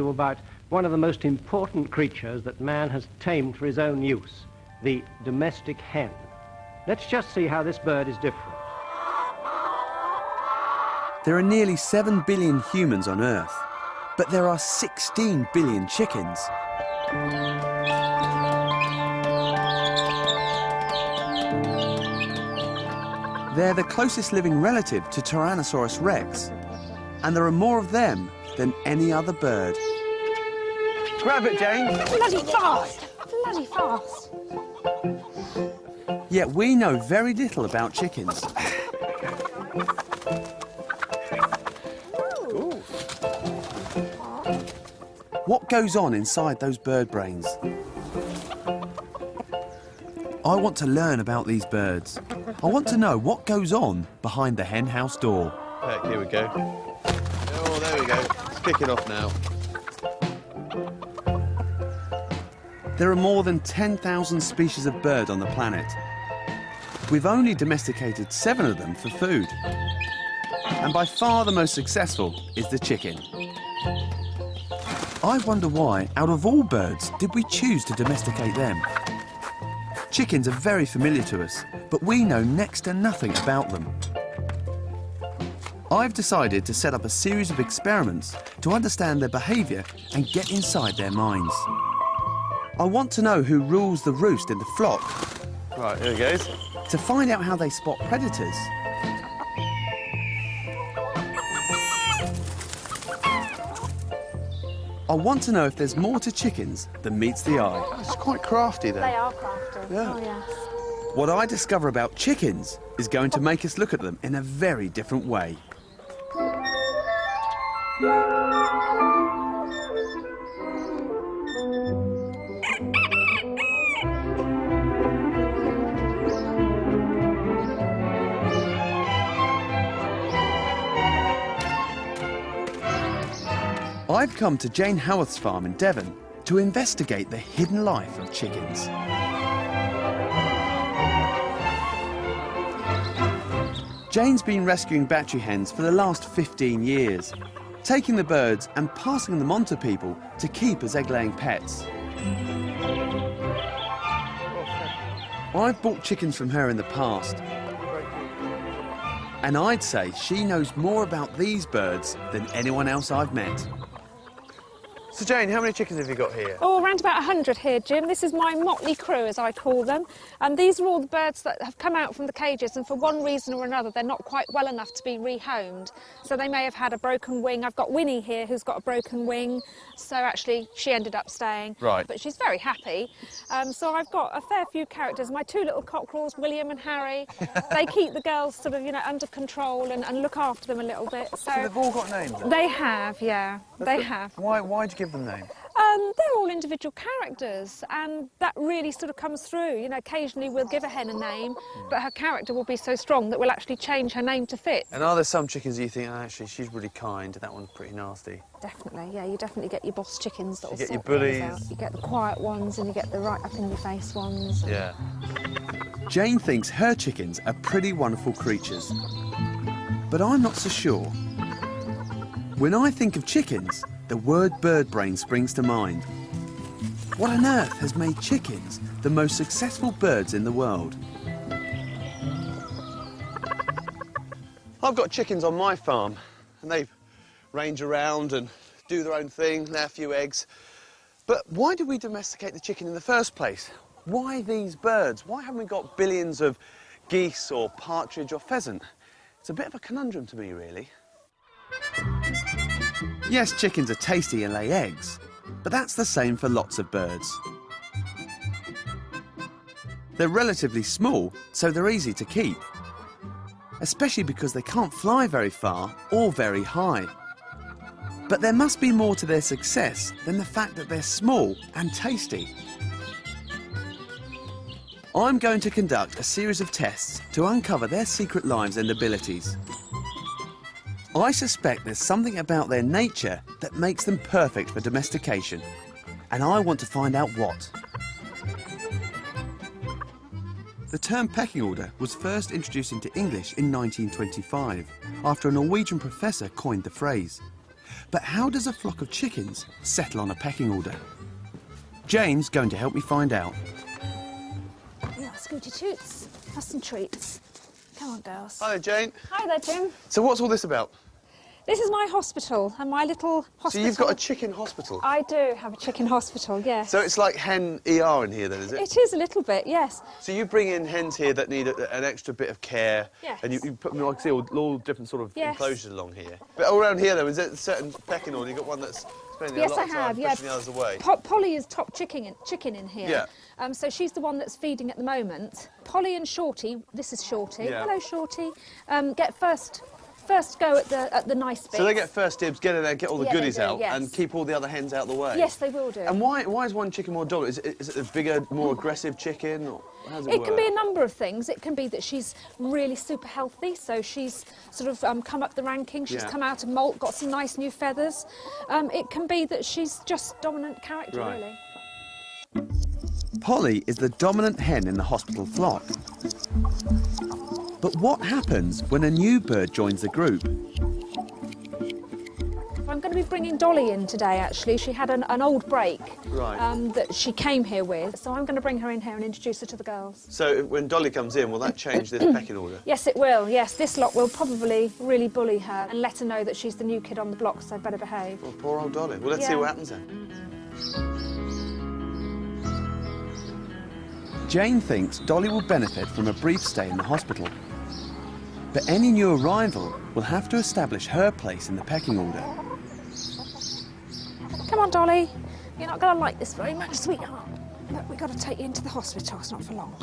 About one of the most important creatures that man has tamed for his own use, the domestic hen. Let's just see how this bird is different. There are nearly 7 billion humans on Earth, but there are 16 billion chickens. They're the closest living relative to Tyrannosaurus rex, and there are more of them than any other bird. Grab it, Jane. Bloody fast! Bloody fast! Yet we know very little about chickens. Ooh. What goes on inside those bird brains? I want to learn about these birds. I want to know what goes on behind the hen house door. Heck, here we go. Oh, there we go. It's kicking off now. There are more than 10,000 species of bird on the planet. We've only domesticated 7 of them for food. And by far the most successful is the chicken. I wonder why, out of all birds, did we choose to domesticate them? Chickens are very familiar to us, but we know next to nothing about them. I've decided to set up a series of experiments to understand their behaviour and get inside their minds. I want to know who rules the roost in the flock. Right, here it goes. To find out how they spot predators. I want to know if there's more to chickens than meets the eye. It's quite crafty, then. They are crafty. Yeah. Oh, yes. What I discover about chickens is going to make us look at them in a very different way. I've come to Jane Howarth's farm in Devon to investigate the hidden life of chickens. Jane's been rescuing battery hens for the last 15 years, taking the birds and passing them on to people to keep as egg-laying pets. I've bought chickens from her in the past, and I'd say she knows more about these birds than anyone else I've met. So, Jane, how many chickens have you got here? Oh, around about 100 here, Jim. This is my motley crew, as I call them. And these are all the birds that have come out from the cages, and for one reason or another, they're not quite well enough to be rehomed. So they may have had a broken wing. I've got Winnie here, who's got a broken wing. So actually, she ended up staying. Right. But she's very happy. So I've got a fair few characters. My 2 little cockerels, William and Harry, they keep the girls sort of, you know, under control and look after them a little bit. So they've all got names, then? They have, yeah. They have. Why'd you give them names? They're all individual characters, and that really sort of comes through. You know, occasionally we'll give a hen a name, but her character will be so strong that we'll actually change her name to fit. And are there some chickens that you think, oh, actually, she's really kind, that one's pretty nasty? Definitely, yeah. You definitely get your boss chickens that will You get your sort things bullies. out. You get the quiet ones, and you get the right up in your face ones. Yeah. Jane thinks her chickens are pretty wonderful creatures, but I'm not so sure. When I think of chickens, the word bird brain springs to mind. What on earth has made chickens the most successful birds in the world? I've got chickens on my farm, and they range around and do their own thing, lay a few eggs. But why did we domesticate the chicken in the first place? Why these birds? Why haven't we got billions of geese or partridge or pheasant? It's a bit of a conundrum to me, really. Yes, chickens are tasty and lay eggs, but that's the same for lots of birds. They're relatively small, so they're easy to keep, especially because they can't fly very far or very high. But there must be more to their success than the fact that they're small and tasty. I'm going to conduct a series of tests to uncover their secret lives and abilities. I suspect there's something about their nature that makes them perfect for domestication, and I want to find out what. The term pecking order was first introduced into English in 1925, after a Norwegian professor coined the phrase. But how does a flock of chickens settle on a pecking order? Jane's going to help me find out. Yeah, Scooty Toots. Have some treats. Come on, girls. Hi there, Jane. Hi there, Jim. So what's all this about? This is my hospital, and my little hospital... So you've got a chicken hospital? I do have a chicken hospital, yes. So it's like hen ER in here then, is it? It is a little bit, yes. So you bring in hens here that need an extra bit of care, Yes. and you put them, like I see, all different sort of Yes. enclosures along here. But all around here, though, is it a certain pecking order? You've got one that's spending Yes, a lot I of time have, pushing yes. the others away. Polly is top chicken in here. Yeah. So she's the one that's feeding at the moment. Polly and Shorty, this is Shorty. Yeah. Hello, Shorty. Get first go at the nice bits. So they get first dibs, get in there, get all the Yeah, they goodies do, out, yes. and keep all the other hens out the way? Yes, they will do. And why is one chicken more dominant? Is it a bigger, more aggressive chicken? Or how does it It work? can be a number of things. It can be that she's really super healthy, so she's sort of come up the ranking, she's Yeah. come out of molt, got some nice new feathers. It can be that she's just dominant character, Right. really. Polly is the dominant hen in the hospital flock. But what happens when a new bird joins the group? I'm going to be bringing Dolly in today, actually. She had an old break Right. that she came here with, so I'm going to bring her in here and introduce her to the girls. So when Dolly comes in, will that change this pecking order? Yes, it will, yes. This lot will probably really bully her and let her know that she's the new kid on the block, so better behave. Oh, poor old Dolly. Well, let's see Yeah. what happens then. Jane thinks Dolly will benefit from a brief stay in the hospital. But any new arrival will have to establish her place in the pecking order. Come on, Dolly. You're not going to like this very much, sweetheart. But we've got to take you into the hospital. It's not for long.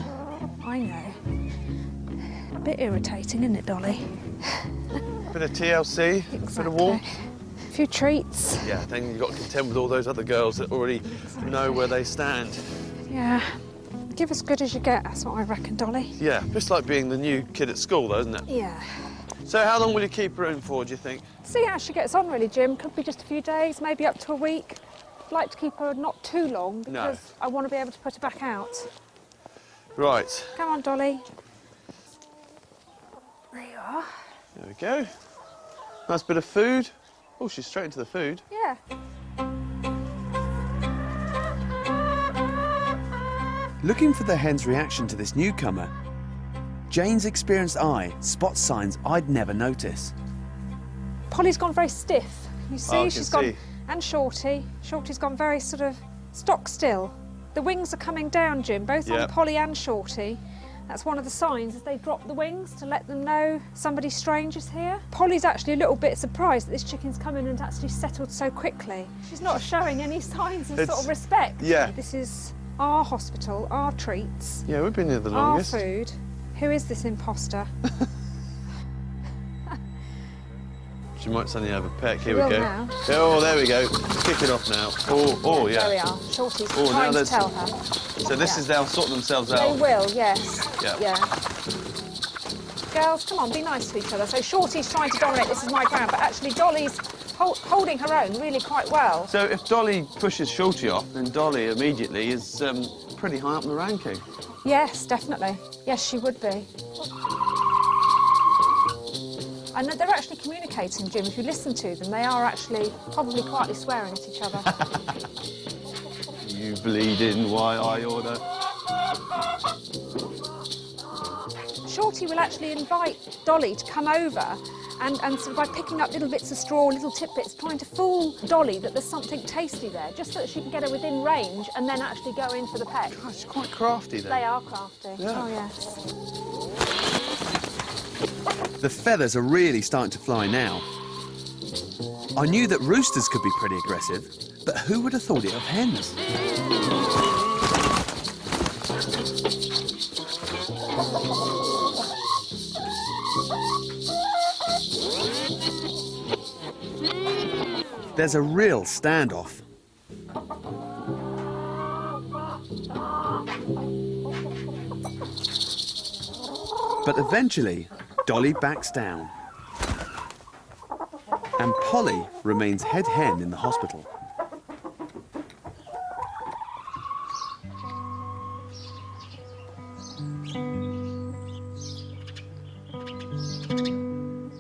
I know. A bit irritating, isn't it, Dolly? Bit of TLC, bit of Exactly. warmth. A few treats. Yeah, then you've got to contend with all those other girls that already know where they stand. Yeah. Give as good as you get, that's what I reckon, Dolly. Yeah, just like being the new kid at school, though, isn't it? Yeah. So how long will you keep her in for, do you think? See how she gets on, really, Jim. Could be just a few days, maybe up to a week. I'd like to keep her not too long because I want to be able to put her back out. Right. Come on, Dolly. There you are. There we go. Nice bit of food. Oh, she's straight into the food. Yeah. Looking for the hen's reaction to this newcomer, Jane's experienced eye spots signs I'd never notice. Polly's gone very stiff. You see, Oh, I can she's gone, see. and Shorty. Shorty's gone very sort of stock still. The wings are coming down, Jim, both Yeah. on Polly and Shorty. That's one of the signs, is they drop the wings to let them know somebody strange is here. Polly's actually a little bit surprised that this chicken's come in and actually settled so quickly. She's not showing any signs of sort It's- of respect. yeah. This is our hospital, our treats, Yeah, we've been here the our longest. food. Who is this imposter? She might suddenly have a peck. Here She we will go. now. Oh, there we go. Kicking off now. Oh, yeah. There we are. Shorty's Oh, now trying to there's- tell her. So this Yeah. is they'll sort themselves They out. will, yes. Yeah. Girls, come on, be nice to each other. So Shorty's trying to dominate, this is my ground, but actually Dolly's holding her own really quite well. So if Dolly pushes Shorty off, then Dolly immediately is pretty high up in the ranking. Yes, definitely. Yes, she would be. And they're actually communicating, Jim. If you listen to them, they are actually probably quietly swearing at each other. You bleeding, why I order? Shorty will actually invite Dolly to come over and sort of by picking up little bits of straw, little tidbits, trying to fool Dolly that there's something tasty there, just so that she can get her within range and then actually go in for the peck. God, she's quite crafty then. They are crafty. Yeah. Oh, yes. The feathers are really starting to fly now. I knew that roosters could be pretty aggressive, but who would have thought it of hens? There's a real standoff. But eventually, Dolly backs down. And Polly remains head hen in the hospital.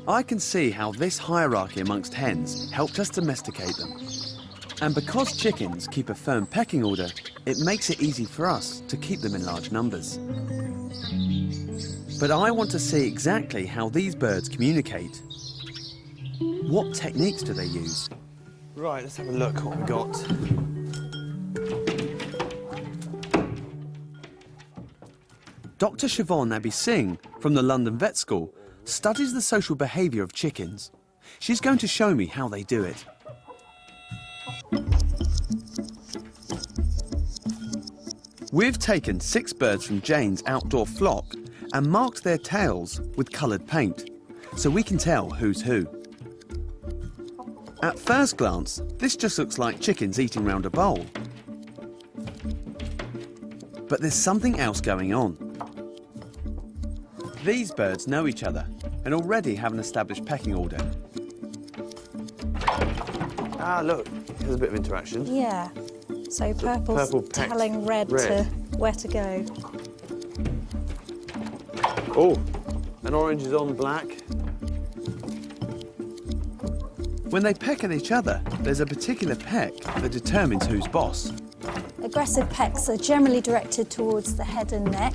I can see how this hierarchy amongst hens helped us domesticate them. And because chickens keep a firm pecking order, it makes it easy for us to keep them in large numbers. But I want to see exactly how these birds communicate. What techniques do they use? Right, let's have a look what we've got. Dr. Siobhan Abbey Singh from the London Vet School studies the social behaviour of chickens. She's going to show me how they do it. We've taken 6 birds from Jane's outdoor flock and marked their tails with coloured paint, so we can tell who's who. At first glance, this just looks like chickens eating round a bowl. But there's something else going on. These birds know each other and already have an established pecking order. Ah, look, there's a bit of interaction. Yeah. So purple's purple pecked telling red to where to go. Oh, and orange is on black. When they peck at each other, there's a particular peck that determines who's boss. Aggressive pecks are generally directed towards the head and neck,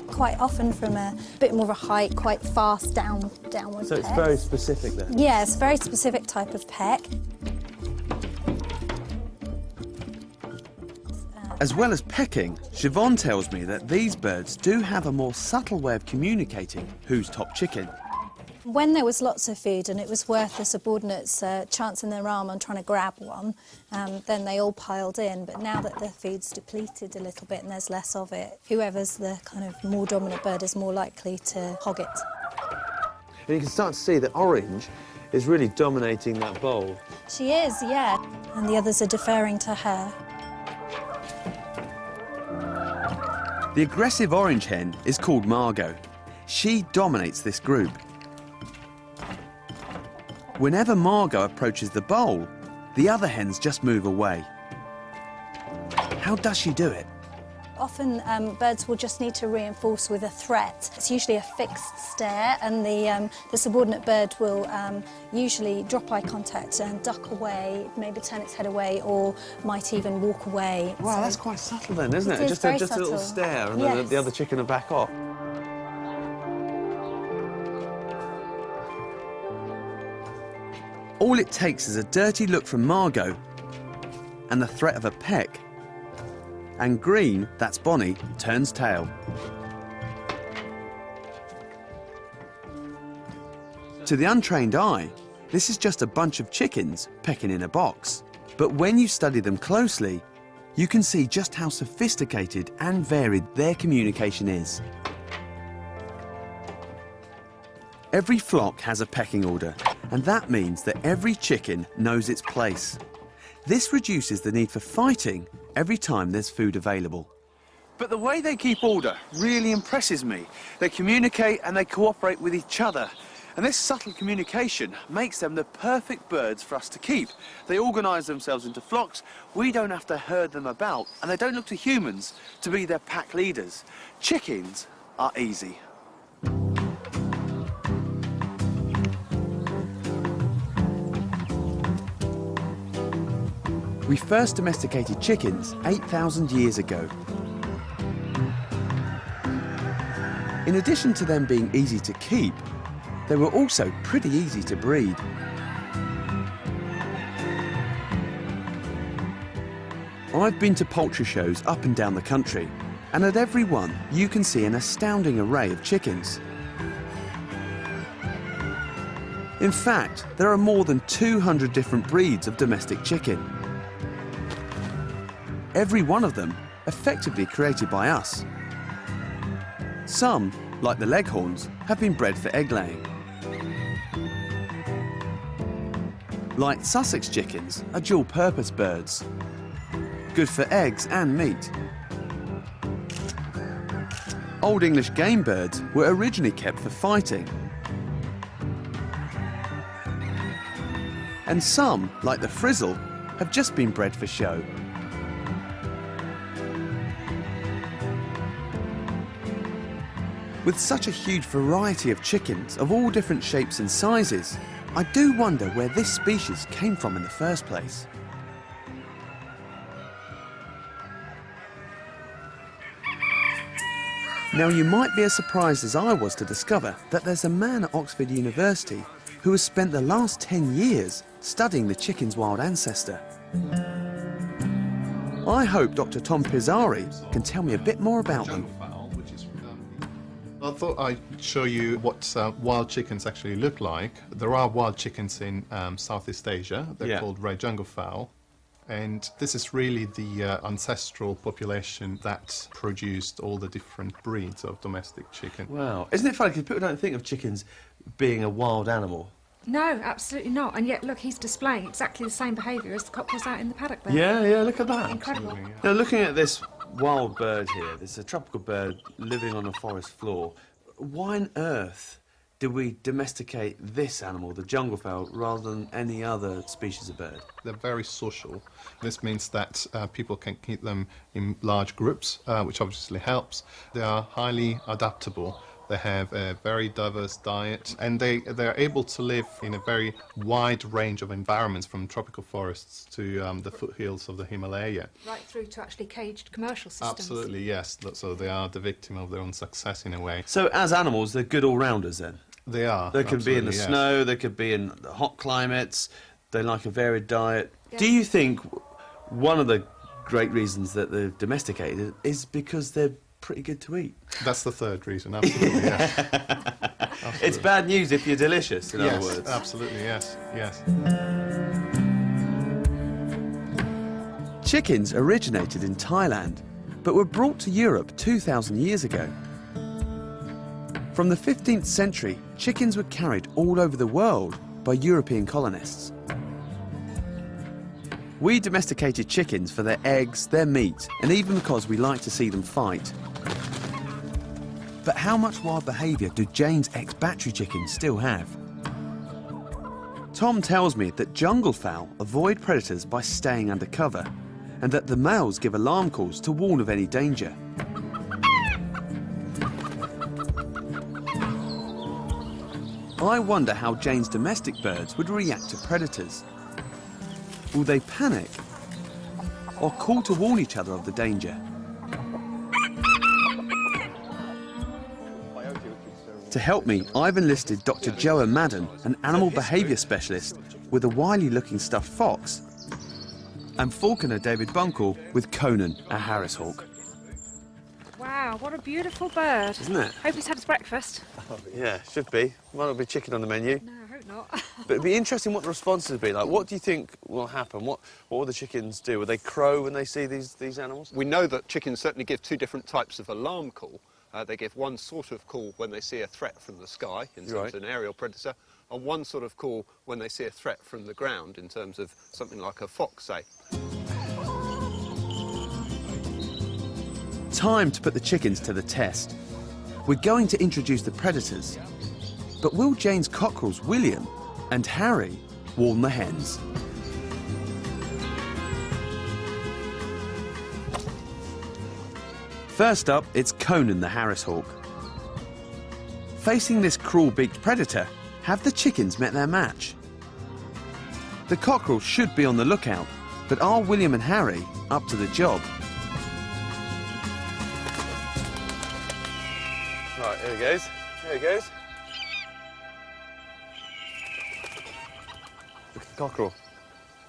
quite often from a bit more of a height, quite fast downward So it's peck. very specific then? Yeah, it's a very specific type of peck. As well as pecking, Siobhan tells me that these birds do have a more subtle way of communicating who's top chicken. When there was lots of food and it was worth the subordinates chancing their arm and trying to grab one, then they all piled in. But now that the food's depleted a little bit and there's less of it, whoever's the kind of more dominant bird is more likely to hog it. And you can start to see that orange is really dominating that bowl. She is, yeah. And the others are deferring to her. The aggressive orange hen is called Margot. She dominates this group. Whenever Margot approaches the bowl, the other hens just move away. How does she do it? Often birds will just need to reinforce with a threat. It's usually a fixed stare, and the subordinate bird will usually drop eye contact and duck away, maybe turn its head away, or might even walk away. Wow, So that's quite subtle then, isn't it? It is Just very a little subtle. stare and Yes. then the other chicken will back off. All it takes is a dirty look from Margot and the threat of a peck. And green, that's Bonnie, turns tail. To the untrained eye, this is just a bunch of chickens pecking in a box. But when you study them closely, you can see just how sophisticated and varied their communication is. Every flock has a pecking order, and that means that every chicken knows its place. This reduces the need for fighting every time there's food available. But the way they keep order really impresses me. They communicate and they cooperate with each other. And this subtle communication makes them the perfect birds for us to keep. They organise themselves into flocks, we don't have to herd them about, and they don't look to humans to be their pack leaders. Chickens are easy. We first domesticated chickens 8,000 years ago. In addition to them being easy to keep, they were also pretty easy to breed. I've been to poultry shows up and down the country, and at every one you can see an astounding array of chickens. In fact, there are more than 200 different breeds of domestic chicken. Every one of them effectively created by us. Some, like the leghorns, have been bred for egg laying. Like Sussex chickens are dual-purpose birds, good for eggs and meat. Old English game birds were originally kept for fighting. And some, like the frizzle, have just been bred for show. With such a huge variety of chickens of all different shapes and sizes, I do wonder where this species came from in the first place. Now, you might be as surprised as I was to discover that there's a man at Oxford University who has spent the last 10 years studying the chicken's wild ancestor. I hope Dr. Tom Pizzari can tell me a bit more about them. I thought I'd show you what wild chickens actually look like. There are wild chickens in Southeast Asia. They're called red jungle fowl. And this is really the ancestral population that produced all the different breeds of domestic chicken. Wow. Isn't it funny, because people don't think of chickens being a wild animal? No, absolutely not. And yet, look, he's displaying exactly the same behaviour as the cockerels out in the paddock there. Yeah, look at that. Incredible. Now, looking at this wild bird here, this is a tropical bird living on a forest floor. Why on earth do we domesticate this animal, the jungle fowl, rather than any other species of bird? They're very social. This means that people can keep them in large groups, which obviously helps. They are highly adaptable. They have a very diverse diet, and they're able to live in a very wide range of environments, from tropical forests to the foothills of the Himalaya. Right through to actually caged commercial systems. Absolutely, yes. So they are the victim of their own success in a way. So, as animals, they're good all-rounders then? They are. They could be in the yes. snow, they could be in the hot climates, they like a varied diet. Yeah. Do you think one of the great reasons that they're domesticated is because they're pretty good to eat? That's the third reason, absolutely, yes. Absolutely. It's bad news if you're delicious, in other words. Absolutely, yes. Chickens originated in Thailand, but were brought to Europe 2,000 years ago. From the 15th century, chickens were carried all over the world by European colonists. We domesticated chickens for their eggs, their meat, and even because we like to see them fight. But how much wild behaviour do Jane's ex-battery chickens still have? Tom tells me that jungle fowl avoid predators by staying under cover, and that the males give alarm calls to warn of any danger. I wonder how Jane's domestic birds would react to predators. Will they panic or call to warn each other of the danger? To help me, I've enlisted Dr. Joa Madden, an animal behaviour specialist with a wily-looking stuffed fox, and falconer David Bunkle with Conan, a Harris hawk. Wow, what a beautiful bird. Isn't it? Hope he's had his breakfast. Oh, yeah, should be. Might not be chicken on the menu. No, I hope not. But it'd be interesting what the responses would be like. What do you think will happen? What will the chickens do? Will they crow when they see these animals? We know that chickens certainly give two different types of alarm call. They give one sort of call when they see a threat from the sky, in terms of an aerial predator, and one sort of call when they see a threat from the ground, in terms of something like a fox, say. Time to put the chickens to the test. We're going to introduce the predators. But will Jane's cockerels William and Harry warn the hens? First up, it's Conan the Harris hawk. Facing this cruel-beaked predator, have the chickens met their match? The cockerels should be on the lookout, but are William and Harry up to the job? Right, here he goes. Here he goes. Look at the cockerel.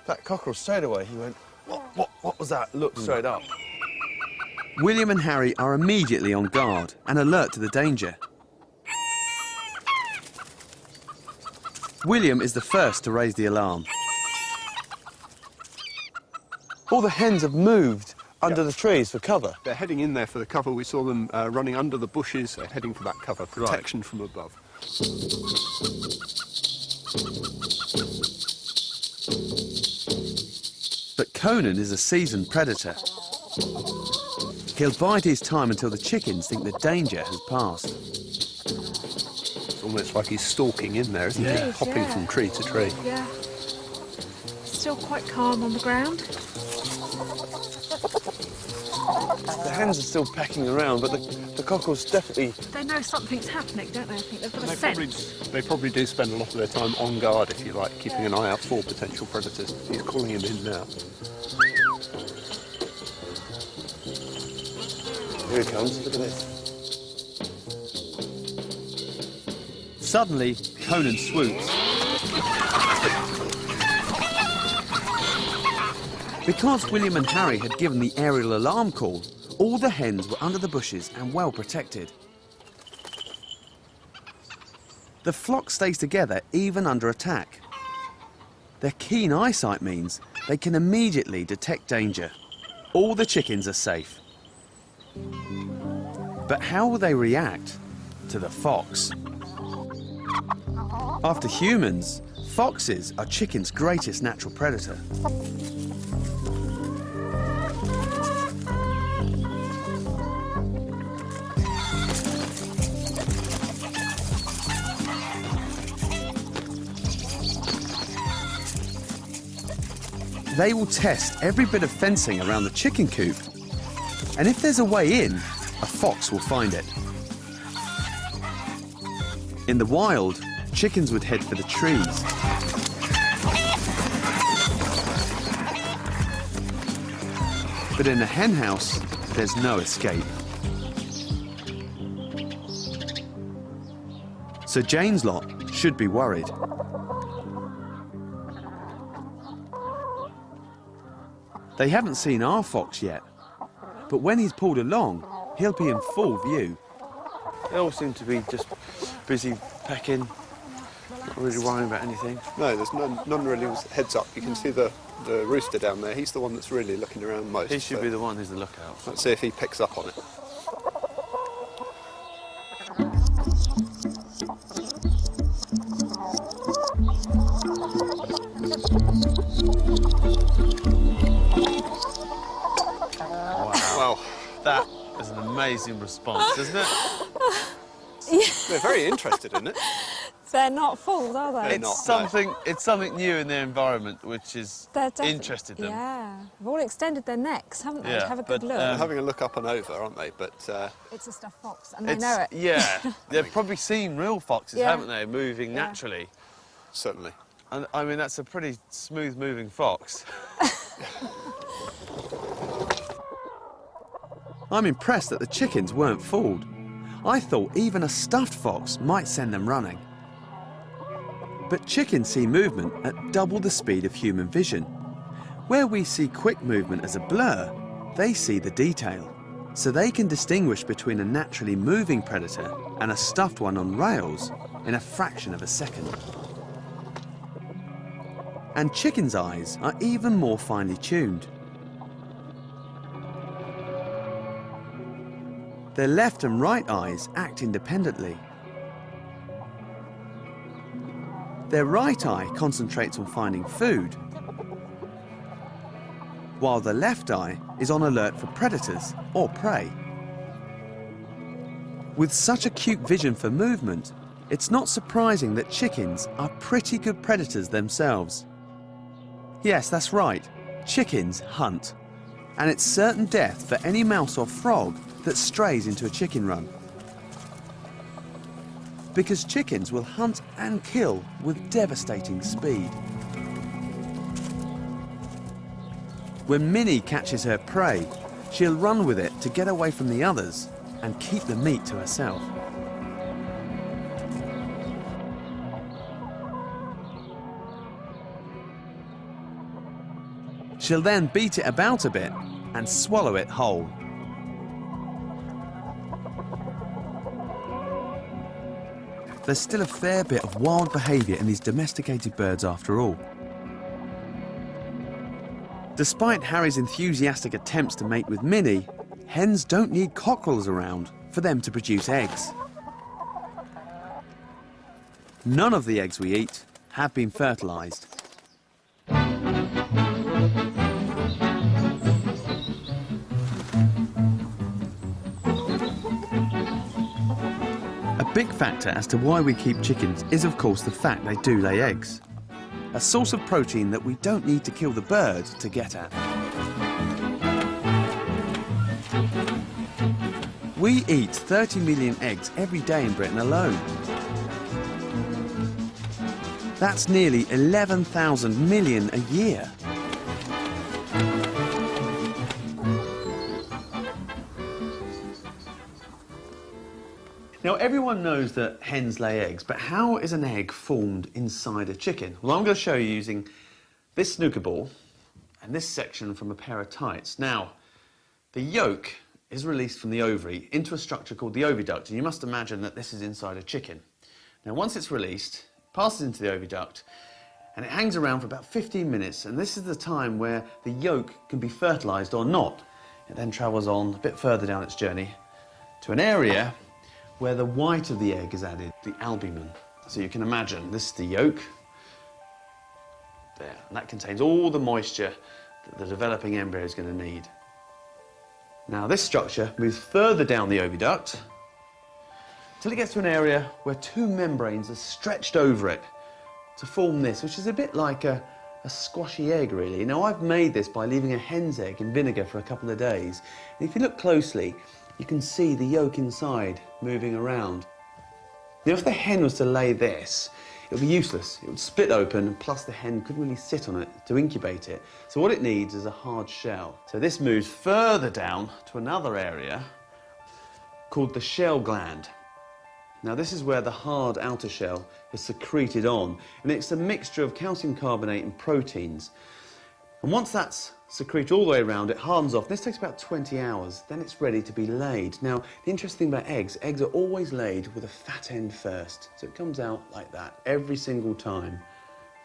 That cockerel straight away, he went, what was that? Looked straight up. William and Harry are immediately on guard and alert to the danger. William is the first to raise the alarm. All the hens have moved under the trees for cover. They're heading in there for the cover. We saw them running under the bushes, heading for that cover, protection from above. But Conan is a seasoned predator. He'll bide his time until the chickens think the danger has passed. It's almost like he's stalking in there, isn't he? Hopping from tree to tree. Yeah. Still quite calm on the ground. The hens are still pecking around, but the cockles definitely... They know something's happening, don't they? I think they've got a sense. They probably do spend a lot of their time on guard, if you like, keeping an eye out for potential predators. He's calling him in now. Here he comes, look at this. Suddenly, Conan swoops. Because William and Harry had given the aerial alarm call, all the hens were under the bushes and well protected. The flock stays together even under attack. Their keen eyesight means they can immediately detect danger. All the chickens are safe. But how will they react to the fox? After humans, foxes are chickens' greatest natural predator. They will test every bit of fencing around the chicken coop, and if there's a way in, a fox will find it. In the wild, chickens would head for the trees. But in a hen house, there's no escape. So Jane's lot should be worried. They haven't seen our fox yet, but when he's pulled along, he'll be in full view. They all seem to be just busy pecking, not really worrying about anything. No, there's none really heads up. You can see the rooster down there. He's the one that's really looking around most. He should be the one who's the lookout. Let's see if he picks up on it. Wow, that is an amazing response, isn't it? They're very interested in it. They're not fooled, are they? It's something new in their environment which is interested them. Yeah, they've all extended their necks, haven't they? Yeah, To have a good look. They're having a look up and over, aren't they? But it's a stuffed fox, and they know it. Yeah, they've probably seen real foxes, Yeah. haven't they, moving naturally. certainly. And I mean, that's a pretty smooth-moving fox. I'm impressed that the chickens weren't fooled. I thought even a stuffed fox might send them running. But chickens see movement at double the speed of human vision. Where we see quick movement as a blur, they see the detail. So they can distinguish between a naturally moving predator and a stuffed one on rails in a fraction of a second. And chickens' eyes are even more finely tuned. Their left and right eyes act independently. Their right eye concentrates on finding food, while the left eye is on alert for predators or prey. With such acute vision for movement, it's not surprising that chickens are pretty good predators themselves. Yes, that's right, chickens hunt. And it's certain death for any mouse or frog that strays into a chicken run. Because chickens will hunt and kill with devastating speed. When Minnie catches her prey, she'll run with it to get away from the others and keep the meat to herself. She'll then beat it about a bit and swallow it whole. There's still a fair bit of wild behaviour in these domesticated birds after all. Despite Harry's enthusiastic attempts to mate with Minnie, hens don't need cockerels around for them to produce eggs. None of the eggs we eat have been fertilised. A big factor as to why we keep chickens is, of course, the fact they do lay eggs. A source of protein that we don't need to kill the bird to get at. We eat 30 million eggs every day in Britain alone. That's nearly 11,000 million a year. Now, everyone knows that hens lay eggs, but how is an egg formed inside a chicken? Well, I'm going to show you using this snooker ball and this section from a pair of tights. Now, the yolk is released from the ovary into a structure called the oviduct, and you must imagine that this is inside a chicken. Now, once it's released, it passes into the oviduct, and it hangs around for about 15 minutes, and this is the time where the yolk can be fertilised or not. It then travels on a bit further down its journey to an area where the white of the egg is added, the albumin. So you can imagine, this is the yolk, there, and that contains all the moisture that the developing embryo is going to need. Now this structure moves further down the oviduct till it gets to an area where two membranes are stretched over it to form this, which is a bit like a squashy egg, really. Now, I've made this by leaving a hen's egg in vinegar for a couple of days. And if you look closely, you can see the yolk inside moving around. Now, if the hen was to lay this, it would be useless. It would split open, and plus the hen couldn't really sit on it to incubate it. So what it needs is a hard shell. So this moves further down to another area called the shell gland. Now, this is where the hard outer shell is secreted on, and it's a mixture of calcium carbonate and proteins. And once that's secreted all the way around, it hardens off. This takes about 20 hours. Then it's ready to be laid. Now, the interesting thing about eggs are always laid with a fat end first. So it comes out like that every single time,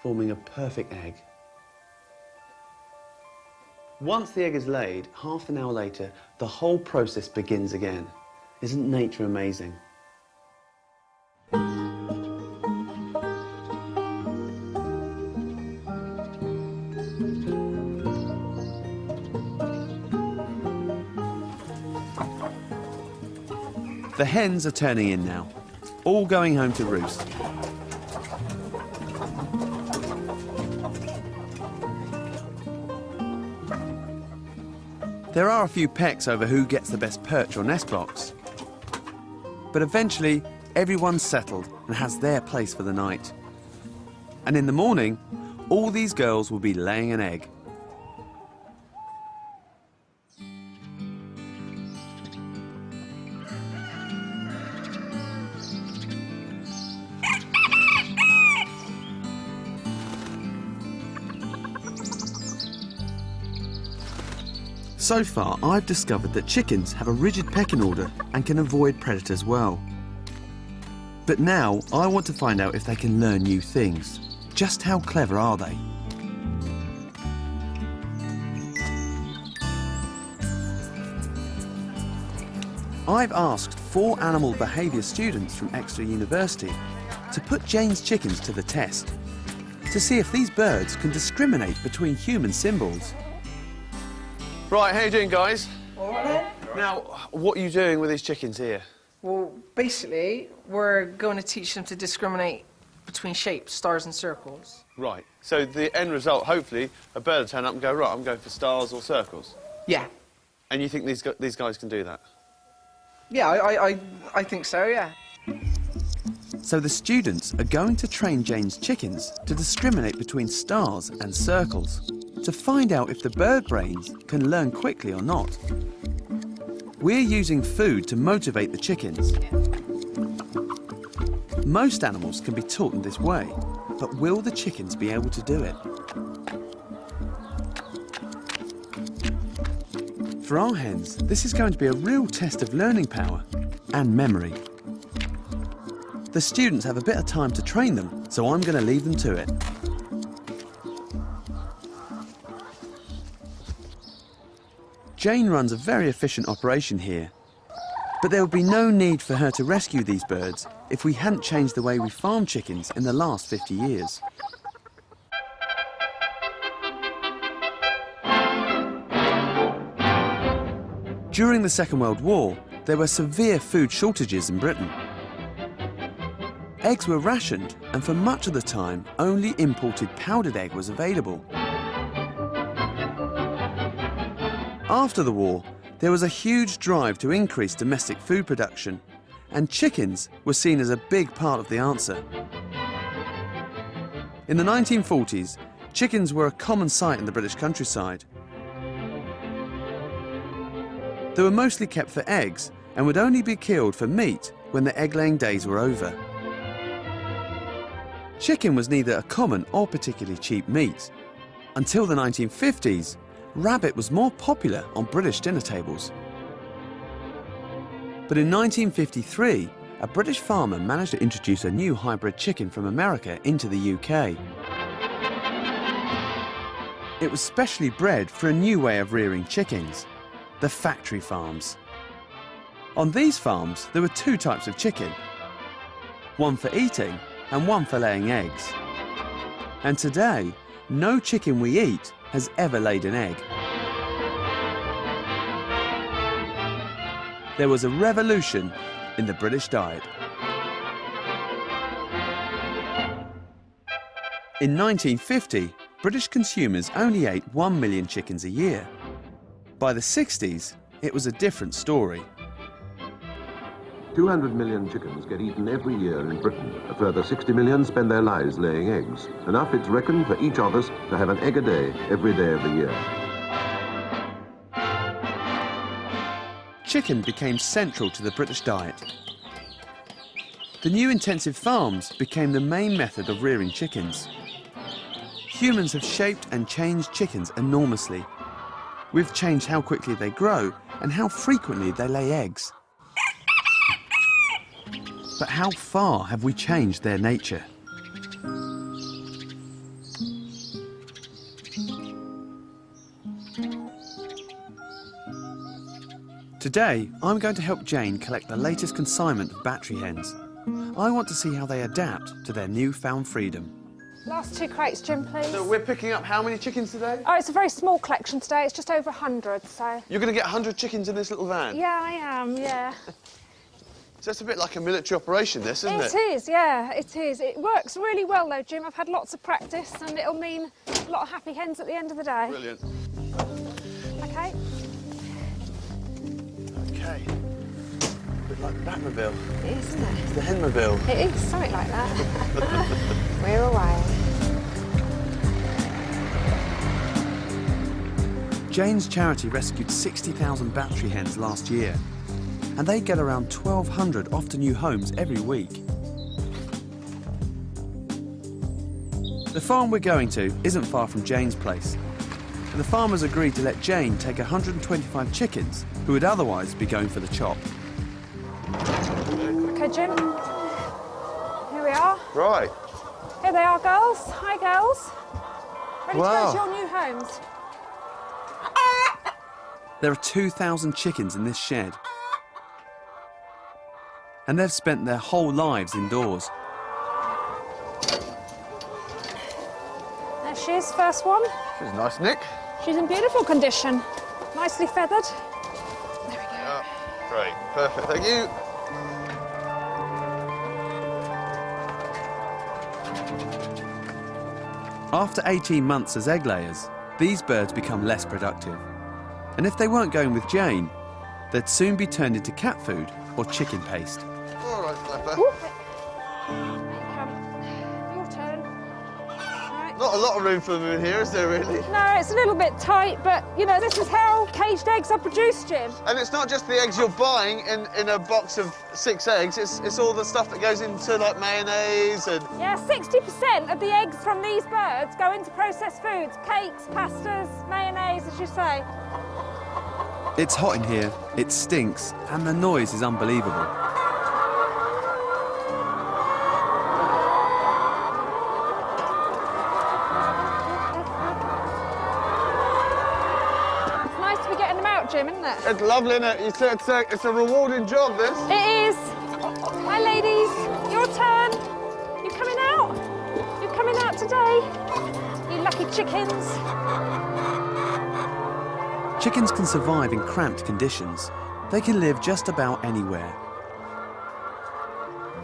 forming a perfect egg. Once the egg is laid, half an hour later, the whole process begins again. Isn't nature amazing? The hens are turning in now, all going home to roost. There are a few pecks over who gets the best perch or nest box. But eventually, everyone's settled and has their place for the night. And in the morning, all these girls will be laying an egg. So far, I've discovered that chickens have a rigid pecking order and can avoid predators well. But now, I want to find out if they can learn new things. Just how clever are they? I've asked 4 animal behaviour students from Exeter University to put Jane's chickens to the test, to see if these birds can discriminate between human symbols. Right, how you doing, guys? All right, then. Now, what are you doing with these chickens here? Well, basically, we're going to teach them to discriminate between shapes, stars and circles. Right, so the end result, hopefully, a bird will turn up and go, right, I'm going for stars or circles. Yeah. And you think these guys can do that? Yeah, I think so, yeah. So the students are going to train Jane's chickens to discriminate between stars and circles, to find out if the bird brains can learn quickly or not. We're using food to motivate the chickens. Most animals can be taught in this way, but will the chickens be able to do it? For our hens, this is going to be a real test of learning power and memory. The students have a bit of time to train them, so I'm going to leave them to it. Jane runs a very efficient operation here, but there would be no need for her to rescue these birds if we hadn't changed the way we farm chickens in the last 50 years. During the Second World War, there were severe food shortages in Britain. Eggs were rationed, and for much of the time, only imported powdered egg was available. After the war, there was a huge drive to increase domestic food production, and chickens were seen as a big part of the answer. In the 1940s, chickens were a common sight in the British countryside. They were mostly kept for eggs and would only be killed for meat when the egg-laying days were over. Chicken was neither a common or particularly cheap meat. Until the 1950s, rabbit was more popular on British dinner tables. But in 1953, a British farmer managed to introduce a new hybrid chicken from America into the UK. It was specially bred for a new way of rearing chickens, the factory farms. On these farms, there were two types of chicken, one for eating and one for laying eggs. And today, no chicken we eat has ever laid an egg. There was a revolution in the British diet. In 1950, British consumers only ate 1 million chickens a year. By the 60s, it was a different story. 200 million chickens get eaten every year in Britain. A further 60 million spend their lives laying eggs. Enough, it's reckoned, for each of us to have an egg a day, every day of the year. Chicken became central to the British diet. The new intensive farms became the main method of rearing chickens. Humans have shaped and changed chickens enormously. We've changed how quickly they grow and how frequently they lay eggs. But how far have we changed their nature? Today, I'm going to help Jane collect the latest consignment of battery hens. I want to see how they adapt to their newfound freedom. Last two crates, Jim, please. So we're picking up how many chickens today? Oh, it's a very small collection today. It's just over 100, so... You're going to get 100 chickens in this little van? Yeah, I am, yeah. So it's a bit like a military operation, this, isn't it? It is, yeah, it is. It works really well, though, Jim. I've had lots of practice, and it'll mean a lot of happy hens at the end of the day. Brilliant. OK. OK. A bit like the Batmobile. It is, isn't it? It's the Henmobile. It is, something like that. We're away. Jane's charity rescued 60,000 battery hens last year, and they get around 1,200 off to new homes every week. The farm we're going to isn't far from Jane's place, and the farmers agreed to let Jane take 125 chickens who would otherwise be going for the chop. OK, Jim. Here we are. Right. Here they are, girls. Hi, girls. Ready to Wow. go to your new homes. There are 2,000 chickens in this shed, and they've spent their whole lives indoors. There she is, first one. She's nice, Nick. She's in beautiful condition. Nicely feathered. There we go. Yeah. Great. Perfect. Thank you. After 18 months as egg layers, these birds become less productive. And if they weren't going with Jane, they'd soon be turned into cat food or chicken paste. All right, Flapper. There you come. Your turn. Right. Not a lot of room for them in here, is there, really? No, it's a little bit tight, but, you know, this is how caged eggs are produced, Jim. And it's not just the eggs you're buying in a box of 6 eggs, it's all the stuff that goes into, like, mayonnaise and... Yeah, 60% of the eggs from these birds go into processed foods. Cakes, pastas, mayonnaise, as you say. It's hot in here, it stinks, and the noise is unbelievable. It's nice to be getting them out, Jim, isn't it? It's lovely, isn't it? It's a rewarding job, this. It is. Hi, ladies. Your turn. You coming out? You coming out today? You lucky chickens. Chickens can survive in cramped conditions. They can live just about anywhere.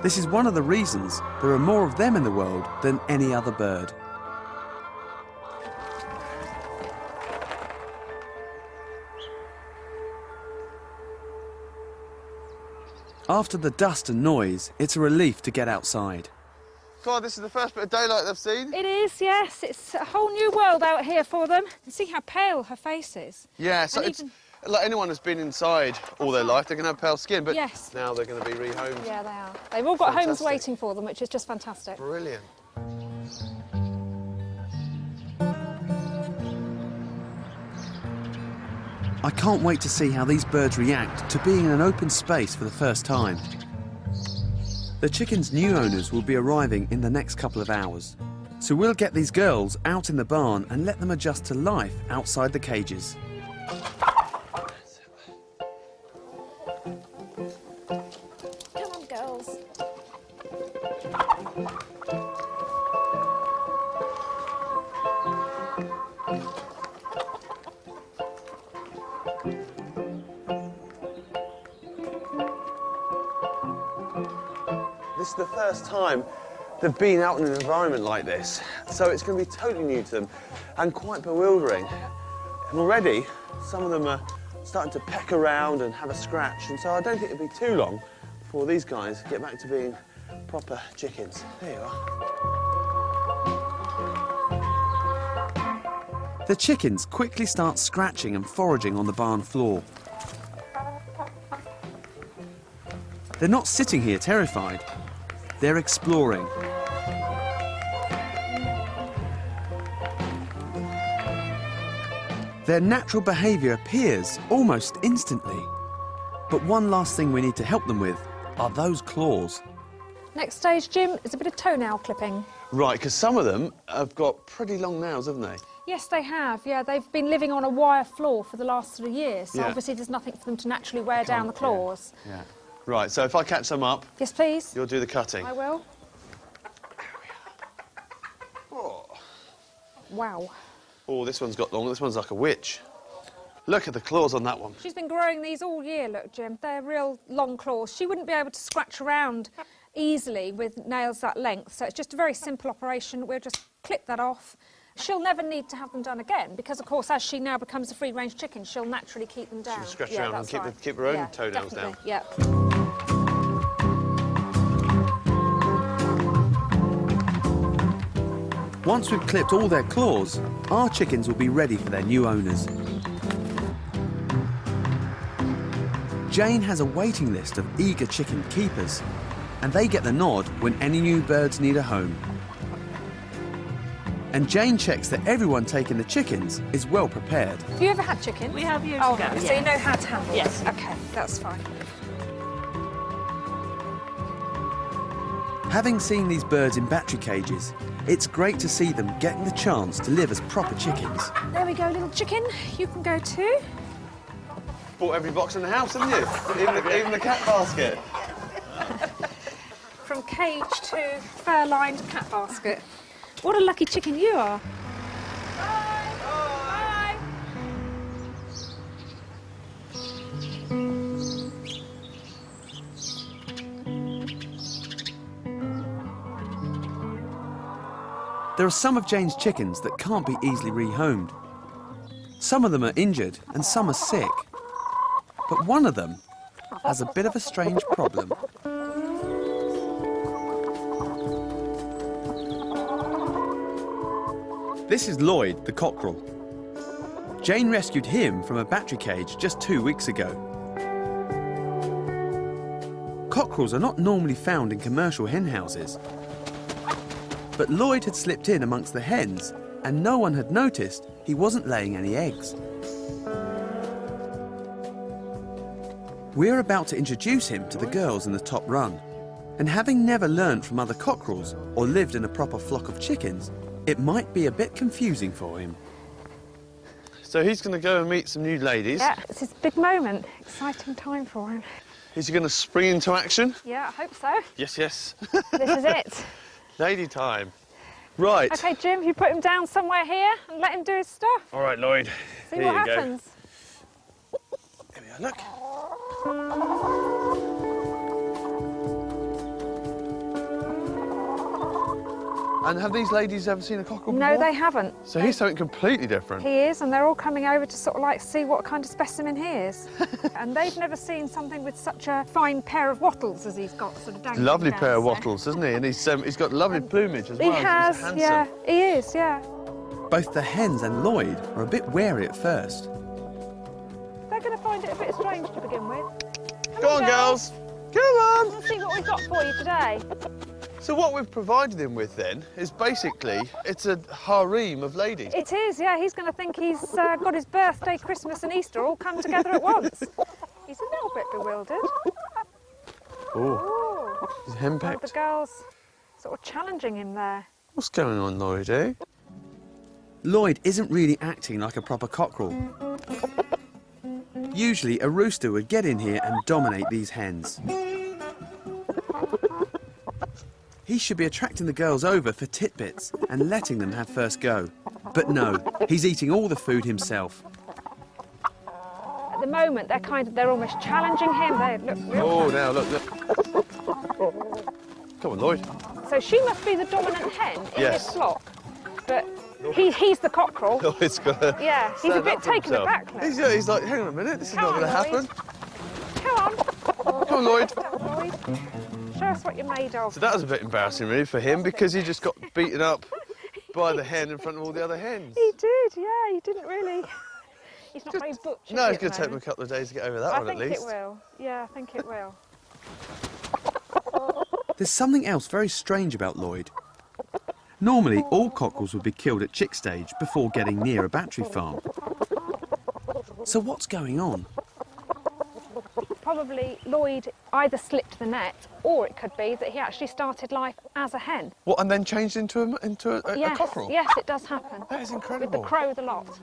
This is one of the reasons there are more of them in the world than any other bird. After the dust and noise, it's a relief to get outside. God, this is the first bit of daylight they've seen. It is, yes. It's a whole new world out here for them. And see how pale her face is. Yeah, so And it's even- like anyone who's been inside all their life, they're going to have pale skin, but Yes. now they're going to be rehomed. Yeah, they are. They've all got homes Fantastic. waiting for them, which is just fantastic. Brilliant. I can't wait to see how these birds react to being in an open space for the first time. The chickens' new owners will be arriving in the next couple of hours, so we'll get these girls out in the barn and let them adjust to life outside the cages. Come on, girls. This is the first time they've been out in an environment like this, so it's going to be totally new to them and quite bewildering. And already, some of them are starting to peck around and have a scratch, and so I don't think it'll be too long before these guys get back to being proper chickens. There you are. The chickens quickly start scratching and foraging on the barn floor. They're not sitting here terrified. They're exploring. Their natural behaviour appears almost instantly. But one last thing we need to help them with are those claws. Next stage, Jim, is a bit of toenail clipping. Right, because some of them have got pretty long nails, haven't they? Yes, they have. Yeah, they've been living on a wire floor for the last 3 years, so Yeah. obviously there's nothing for them to naturally wear down the claws. Yeah. Right, so if I catch some up, Yes, please. you'll do the cutting. I will. Oh. Wow. Oh, this one's got long. This one's like a witch. Look at the claws on that one. She's been growing these all year, look, Jim. They're real long claws. She wouldn't be able to scratch around easily with nails that length, so it's just a very simple operation. We'll just clip that off. She'll never need to have them done again because, of course, as she now becomes a free-range chicken, she'll naturally keep them down. She'll scratch Yeah, around and that's right. keep her own Yeah, toenails down. definitely, yeah. Once we've clipped all their claws, our chickens will be ready for their new owners. Jane has a waiting list of eager chicken keepers, and they get the nod when any new birds need a home. And Jane checks that everyone taking the chickens is well prepared. Have you ever had chicken? We have years Oh, ago, have you? yes. So you know how to handle Yes. it? OK, that's fine. Having seen these birds in battery cages, it's great to see them getting the chance to live as proper chickens. There we go, little chicken. You can go too. Bought every box in the house, haven't you? even the cat basket. From cage to fur-lined cat basket. What a lucky chicken you are. Bye. Bye. There are some of Jane's chickens that can't be easily rehomed. Some of them are injured and some are sick. But one of them has a bit of a strange problem. This is Lloyd, the cockerel. Jane rescued him from a battery cage just 2 weeks ago. Cockerels are not normally found in commercial hen houses. But Lloyd had slipped in amongst the hens, and no one had noticed he wasn't laying any eggs. We're about to introduce him to the girls in the top run. And having never learned from other cockerels or lived in a proper flock of chickens, it might be a bit confusing for him. So he's going to go and meet some new ladies. Yeah, it's his big moment. Exciting time for him. Is he going to spring into action? Yeah, I hope so. Yes, yes. This is it. Lady time. Right. OK, Jim, you put him down somewhere here and let him do his stuff. All right, Lloyd. See Here what you go. happens. Here we are, look. And have these ladies ever seen a cockerel before? No, they haven't. So he's something completely different. He is, and they're all coming over to sort of like see what kind of specimen he is. And they've never seen something with such a fine pair of wattles as he's got, sort of dangling Lovely down pair of there. wattles, isn't he? And he's got lovely plumage as well. He has, He's handsome. yeah, he is, yeah. Both the hens and Lloyd are a bit wary at first. They're going to find it a bit strange to begin with. Go on, girls. Come on. Let's see what we've got for you today. So what we've provided him with then is basically, it's a harem of ladies. It is, yeah. He's going to think he's got his birthday, Christmas and Easter all come together at once. He's a little bit bewildered. Oh, he's The henpecked. girls sort of challenging him there. What's going on, Lloyd, eh? Lloyd isn't really acting like a proper cockerel. Usually a rooster would get in here and dominate these hens. He should be attracting the girls over for titbits and letting them have first go. But no, he's eating all the food himself. At the moment, they're almost challenging him. They look real Oh, funny. now look. Come on, Lloyd. So she must be the dominant hen in Yes. his flock. But he's the cockerel. Lloyd's got to Yeah, he's a stand bit up for taken himself. aback. Look. He's like, hang on a minute, this is Come not going to on, happen. Come on. Come on, Lloyd. Lloyd. Show us what you're made of. So that was a bit embarrassing, really, for him, because he just got beaten up by the hen in front of all the other hens. He did, yeah. He didn't really. He's not very butch. No, is it's he, going to take him a couple of days to get over that I one, at think least. it will. Yeah, I think it will. There's something else very strange about Lloyd. Normally, all cockerels would be killed at chick stage before getting near a battery farm. So what's going on? Probably Lloyd either slipped the net, or it could be that he actually started life as a hen. What, and then changed into a Yes, cockerel? yes, it does happen. That is With incredible. the crow, the lot.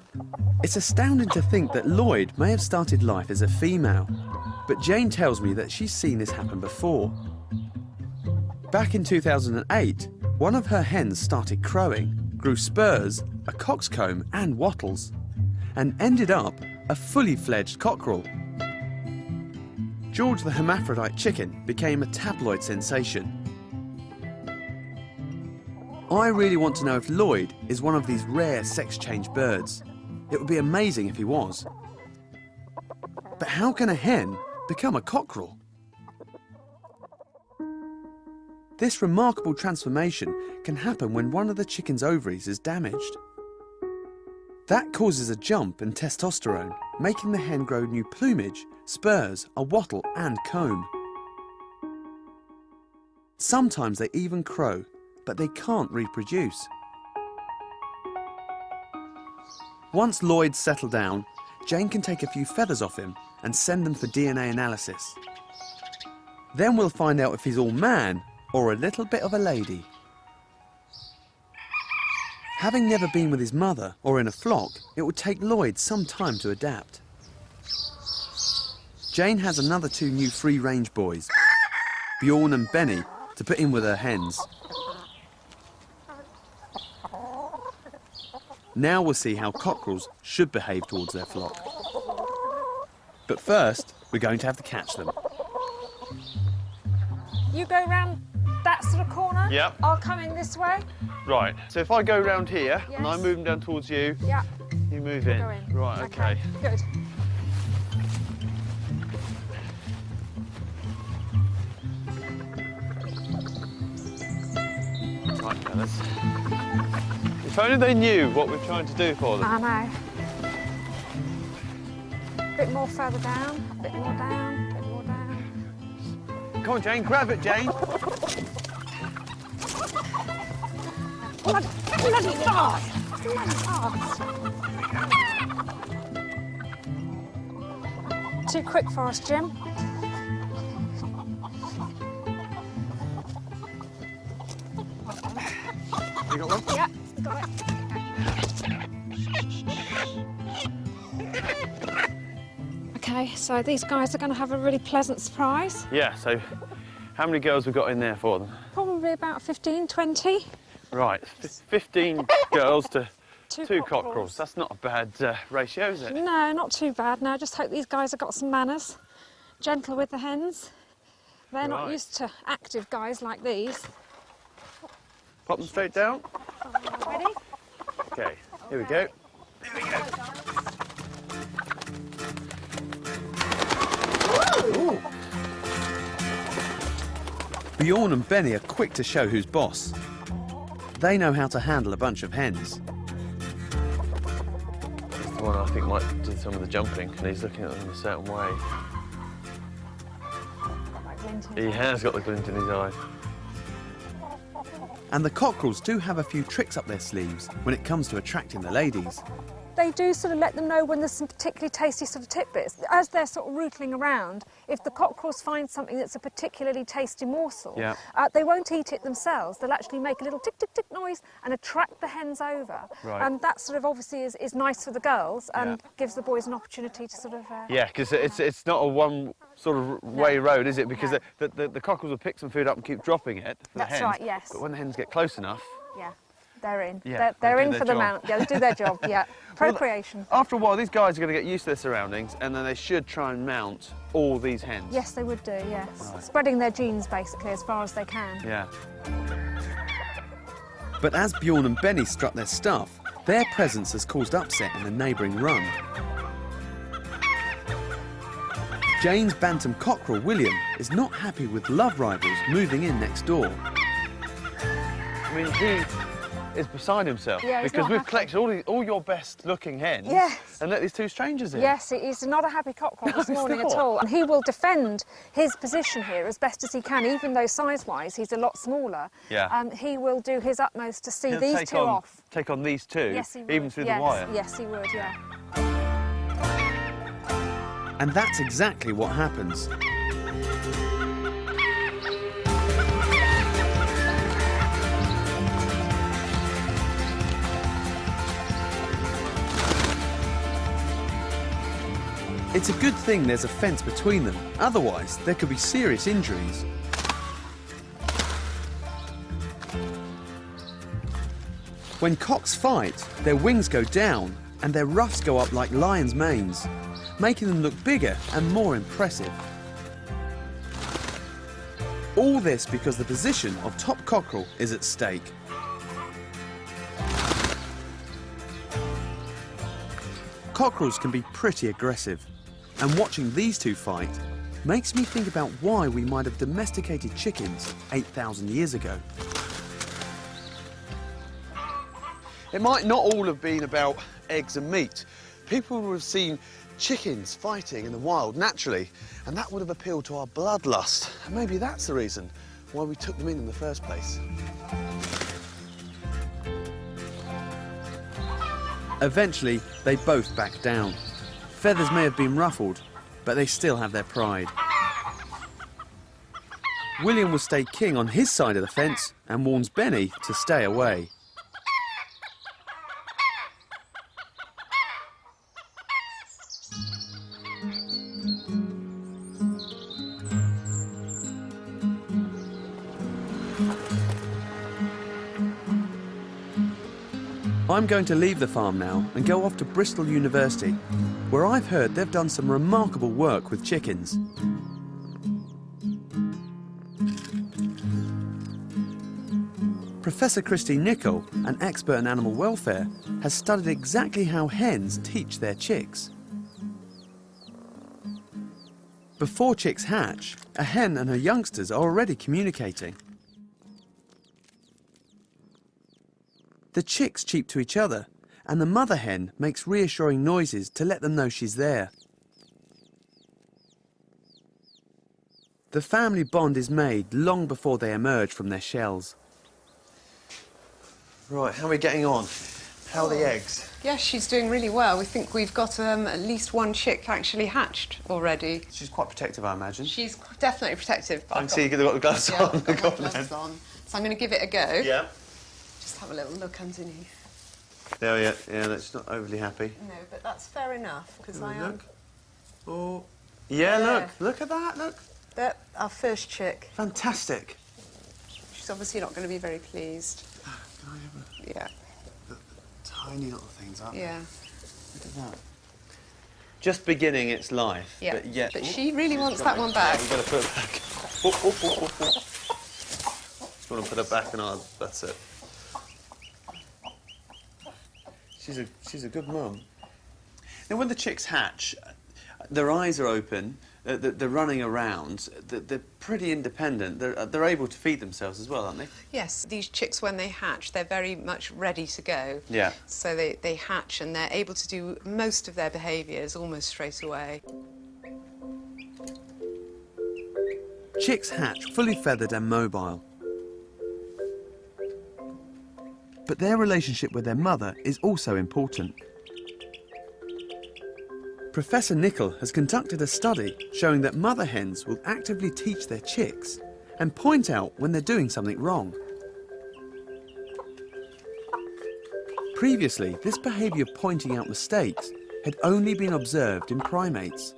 It's astounding to think that Lloyd may have started life as a female, but Jane tells me that she's seen this happen before. Back in 2008, one of her hens started crowing, grew spurs, a coxcomb and wattles, and ended up a fully fledged cockerel. George the hermaphrodite chicken became a tabloid sensation. I really want to know if Lloyd is one of these rare sex-change birds. It would be amazing if he was. But how can a hen become a cockerel? This remarkable transformation can happen when one of the chicken's ovaries is damaged. That causes a jump in testosterone, making the hen grow new plumage, spurs, a wattle and comb. Sometimes they even crow, but they can't reproduce. Once Lloyd's settled down, Jane can take a few feathers off him and send them for DNA analysis. Then we'll find out if he's all man or a little bit of a lady. Having never been with his mother or in a flock, it would take Lloyd some time to adapt. Jane has another two new free-range boys, Bjorn and Benny, to put in with her hens. Now we'll see how cockerels should behave towards their flock. But first, we're going to have to catch them. You go round that sort of corner. Yep. I'll come in this way. Right, so if I go round here, and Yes. I'm moving down towards you, Yeah. you move in. Go in. Right, okay. Good. Right, fellas. If only they knew what we're trying to do for them. I know. A bit more further down, a bit more down, a bit more down. Come on, Jane, grab it, Jane. Bloody hard! Bloody hard! Too quick for us, Jim. You got one? Yeah, got it. Okay, so these guys are going to have a really pleasant surprise. Yeah, so how many girls have we got in there for them? Probably about 15, 20. Right, 15 girls to Two two cockerels. cockerels. That's not a bad ratio, is it? No, not too bad. No, just hope these guys have got some manners. Gentle with the hens. They're not Right. used to active guys like these. Pop them straight down. Ready? Okay, here we go. Ooh. Bjorn and Benny are quick to show who's boss. They know how to handle a bunch of hens. That's the one I think might do some of the jumping, and he's looking at them in a certain way. He has got the glint in his eye. And the cockerels do have a few tricks up their sleeves when it comes to attracting the ladies. They do sort of let them know when there's some particularly tasty sort of tidbits. As they're sort of rootling around, if the cockerels find something that's a particularly tasty morsel, Yeah. They won't eat it themselves. They'll actually make a little tick, tick, tick noise and attract the hens over. Right. And that sort of obviously is nice for the girls and gives the boys an opportunity to sort of... Yeah, because it's not a one sort of way road, is it? Because the cockerels will pick some food up and keep dropping it for the hens. That's right, yes. But when the hens get close enough... Yeah, they're in. Yeah, they're they in do for their the job. mount. Yeah, they do their job, yeah. Procreation. Well, after a while, these guys are going to get used to their surroundings, and then they should try and mount all these hens. Yes, they would do, yes. Right. Spreading their genes, basically, as far as they can. Yeah. But as Bjorn and Benny strut their stuff, their presence has caused upset in the neighbouring run. Jane's bantam cockerel, William, is not happy with love rivals moving in next door. I mean, he is beside himself. Yeah, he's because not we've happy. collected all your best-looking hens Yes. and let these two strangers in. Yes, he's not a happy cockerel this he's morning not. at all. And he will defend his position here as best as he can, even though size-wise he's a lot smaller. Yeah. He will do his utmost to see He'll these take two on, off. Take on these two, Yes, he would. even through Yes, the wire. Yes, he would, yeah. And that's exactly what happens. It's a good thing there's a fence between them, otherwise there could be serious injuries. When cocks fight, their wings go down and their ruffs go up like lions' manes, making them look bigger and more impressive. All this because the position of top cockerel is at stake. Cockerels can be pretty aggressive, and watching these two fight makes me think about why we might have domesticated chickens 8,000 years ago. It might not all have been about eggs and meat. People would have seen chickens fighting in the wild naturally, and that would have appealed to our bloodlust. And maybe that's the reason why we took them in the first place. Eventually, they both back down. Feathers may have been ruffled, but they still have their pride. William will stay king on his side of the fence and warns Benny to stay away. I'm going to leave the farm now and go off to Bristol University, where I've heard they've done some remarkable work with chickens. Professor Christine Nichol, an expert in animal welfare, has studied exactly how hens teach their chicks. Before chicks hatch, a hen and her youngsters are already communicating. The chicks cheep to each other, and the mother hen makes reassuring noises to let them know she's there. The family bond is made long before they emerge from their shells. Right, how are we getting on? How are the eggs? Yes, she's doing really well. We think we've got at least one chick actually hatched already. She's quite protective, I imagine. She's definitely protective. I can see they've got the gloves Yeah, on. I've got my gloves on. So I'm going to give it a go. Yeah. Just have a little look underneath. There, yeah, that's not overly happy. No, but that's fair enough, because I am... Look. Oh. Yeah, Yeah. look at that, look. That, our first chick. Fantastic. She's obviously not going to be very pleased. Can I have Yeah. the tiny little things, aren't Yeah. they? Look at that. Just beginning its life, Yeah. but yet... But she really wants that one back. We've got to put it back. Just want to put it back and that's it. She's a good mum. Now, when the chicks hatch, their eyes are open, they're running around, they're pretty independent, they're able to feed themselves as well, aren't they? Yes, these chicks, when they hatch, they're very much ready to go. Yeah. So they hatch and they're able to do most of their behaviours almost straight away. Chicks hatch fully feathered and mobile. But their relationship with their mother is also important. Professor Nicol has conducted a study showing that mother hens will actively teach their chicks and point out when they're doing something wrong. Previously, this behaviour of pointing out mistakes had only been observed in primates.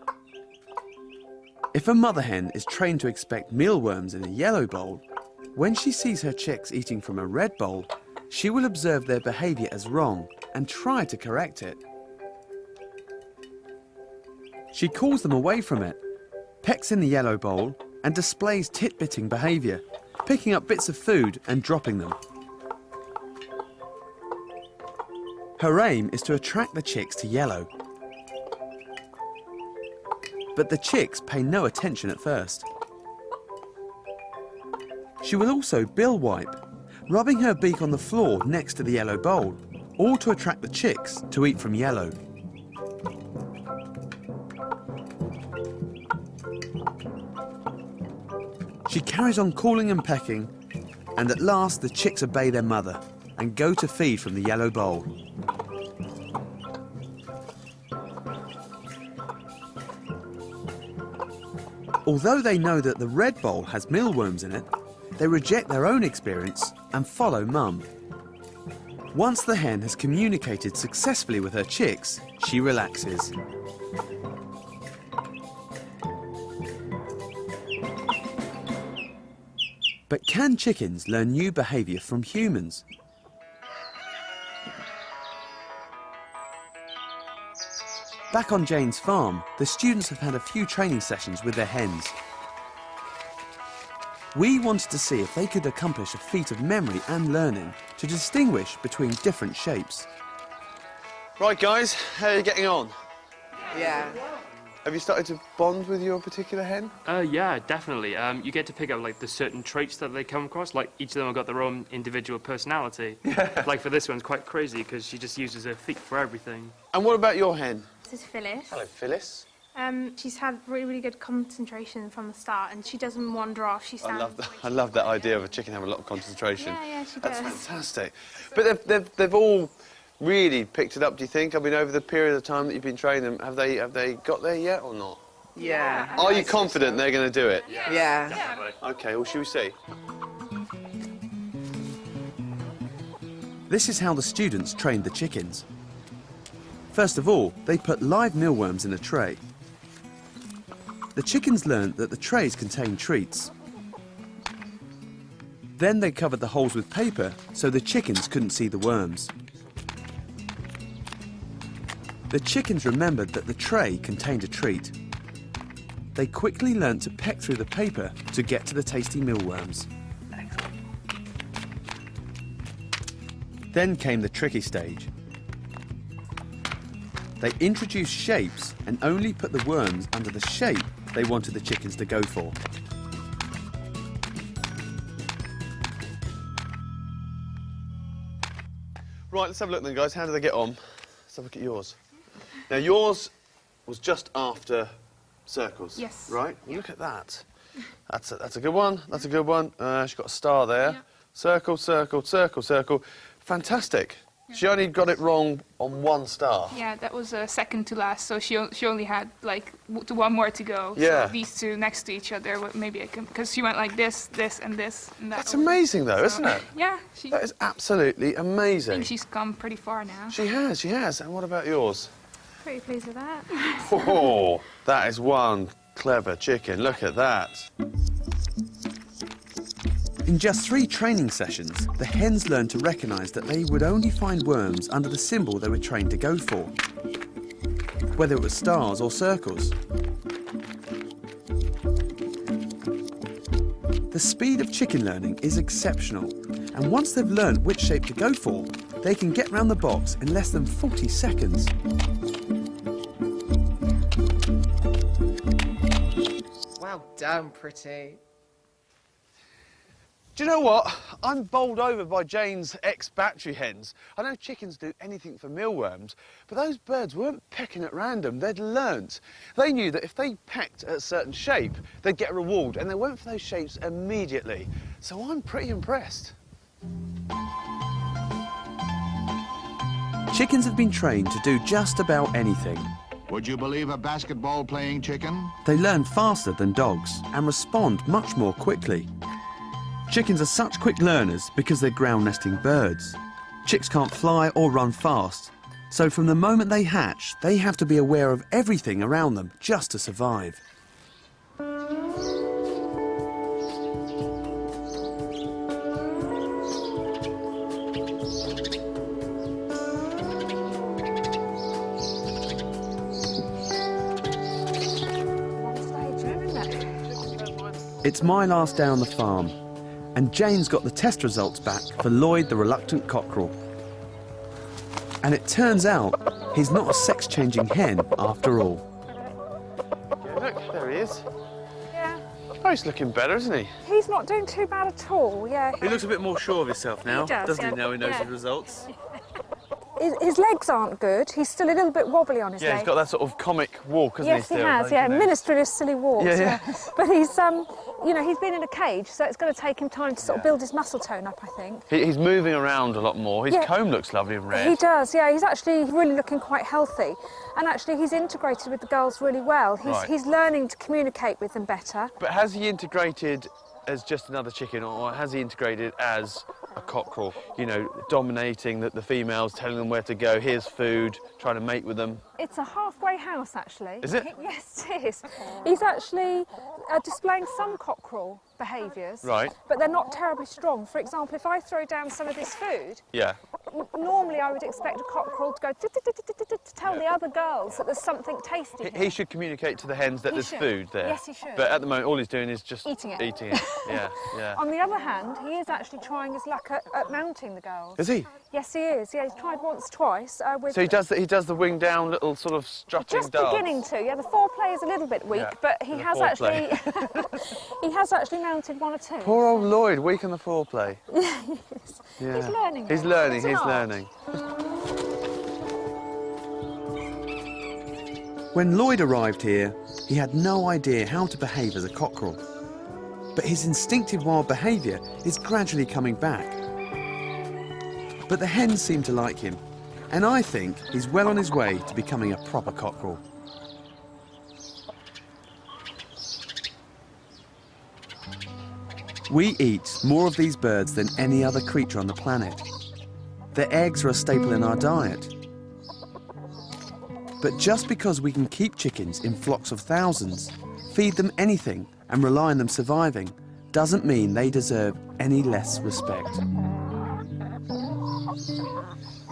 If a mother hen is trained to expect mealworms in a yellow bowl, when she sees her chicks eating from a red bowl, she will observe their behaviour as wrong and try to correct it. She calls them away from it, pecks in the yellow bowl and displays tit-bitting behaviour, picking up bits of food and dropping them. Her aim is to attract the chicks to yellow. But the chicks pay no attention at first. She will also bill wipe, rubbing her beak on the floor next to the yellow bowl, all to attract the chicks to eat from yellow. She carries on calling and pecking, and at last the chicks obey their mother and go to feed from the yellow bowl. Although they know that the red bowl has mealworms in it, they reject their own experience and follow Mum. Once the hen has communicated successfully with her chicks, she relaxes. But can chickens learn new behaviour from humans? Back on Jane's farm, the students have had a few training sessions with their hens. We wanted to see if they could accomplish a feat of memory and learning to distinguish between different shapes. Right, guys, how are you getting on? Yeah. Have you started to bond with your particular hen? Yeah, definitely. You get to pick up like the certain traits that they come across. Like each of them have got their own individual personality. Like for this one, it's quite crazy because she just uses her feet for everything. And what about your hen? This is Phyllis. Hello, Phyllis. She's had really good concentration from the start, and she doesn't wander off. She stands. I love that idea of a chicken having a lot of concentration. Yeah, she does. does. That's fantastic. But they've all really picked it up, do you think? I mean, over the period of time that you've been training them, have they got there yet or not? Yeah. Are you confident they're going to do it? Yeah. Definitely. OK, well, shall we see? This is how the students trained the chickens. First of all, they put live mealworms in a tray. The chickens learned that the trays contain treats. Then they covered the holes with paper so the chickens couldn't see the worms. The chickens remembered that the tray contained a treat. They quickly learnt to peck through the paper to get to the tasty mealworms. Then came the tricky stage. They introduced shapes and only put the worms under the shape they wanted the chickens to go for. Right, let's have a look then, guys. How did they get on? Let's have a look at yours. Now, yours was just after circles. Yes. Right? Well, look at that. That's a good one. That's a good one. She's got a star there. Yeah. Circle, circle, circle, circle. Fantastic. Yeah. She only got it wrong on one star. Yeah, that was second to last, so she only had like one more to go. Yeah. So these two next to each other, maybe I can, because she went like this, this, and this. And that That's order. amazing, though, isn't it? Yeah. That is absolutely I amazing. think she's come pretty far now. She has, she has. And what about yours? Pretty pleased with that. Oh, that is one clever chicken. Look at that. In just 3 training sessions, the hens learned to recognise that they would only find worms under the symbol they were trained to go for, whether it was stars or circles. The speed of chicken learning is exceptional, and once they've learned which shape to go for, they can get round the box in less than 40 seconds. Well done, Pretty. Do you know what? I'm bowled over by Jane's ex-battery hens. I know chickens do anything for mealworms, but those birds weren't pecking at random. They'd learnt. They knew that if they pecked at a certain shape, they'd get a reward, and they went for those shapes immediately. So I'm pretty impressed. Chickens have been trained to do just about anything. Would you believe a basketball-playing chicken? They learn faster than dogs and respond much more quickly. Chickens are such quick learners because they're ground-nesting birds. Chicks can't fly or run fast, so from the moment they hatch, they have to be aware of everything around them just to survive. It's my last day on the farm, and Jane's got the test results back for Lloyd the reluctant cockerel. And it turns out he's not a sex-changing hen after all. Yeah, look, there he is. Yeah. Oh, he's looking better, isn't he? He's not doing too bad at all, yeah. He looks a bit more sure of himself now, He does, doesn't yeah. he, now he knows Yeah. his results? His legs aren't good. He's still a little bit wobbly on his Yeah, leg. he's got that sort of comic walk, hasn't he, Yes, still? he has, yeah. Ministry of silly walks. Yeah. But he's, you know, he's been in a cage, so it's going to take him time to sort of build his muscle tone up, I think. He's moving around a lot more. His Yeah. comb looks lovely and red. He does, yeah. He's actually really looking quite healthy. And actually, he's integrated with the girls really well. He's learning to communicate with them better. But has he integrated as just another chicken, or has he integrated as a cockerel? You know, dominating the females, telling them where to go, here's food, trying to mate with them. It's a halfway house, actually. Is it? Yes, it is. He's actually displaying some cockerel behaviours. Right. But they're not terribly strong. For example, if I throw down some of this food, Yeah. normally I would expect a cockerel to go to tell the other girls that there's something tasty here. He should communicate to the hens that He there's should. food there. Yes, he should. But at the moment, all he's doing is just Eating it. Yeah, yeah. On the other hand, he is actually trying his luck at mounting the girls. Is he? Yes, he is. Yeah, he's tried once, twice. With So he does the wing down little sort of strutting just dance. beginning to. Yeah, the foreplay is a little bit weak, Yeah, but he the has foreplay. actually he has actually mounted one or two. Poor old Lloyd, weak on the foreplay. Yes. Yeah. He's learning. He's though. learning, It's an he's art. learning. When Lloyd arrived here, he had no idea how to behave as a cockerel. But his instinctive wild behaviour is gradually coming back. But the hens seem to like him, and I think he's well on his way to becoming a proper cockerel. We eat more of these birds than any other creature on the planet. Their eggs are a staple in our diet. But just because we can keep chickens in flocks of thousands, feed them anything and rely on them surviving, doesn't mean they deserve any less respect.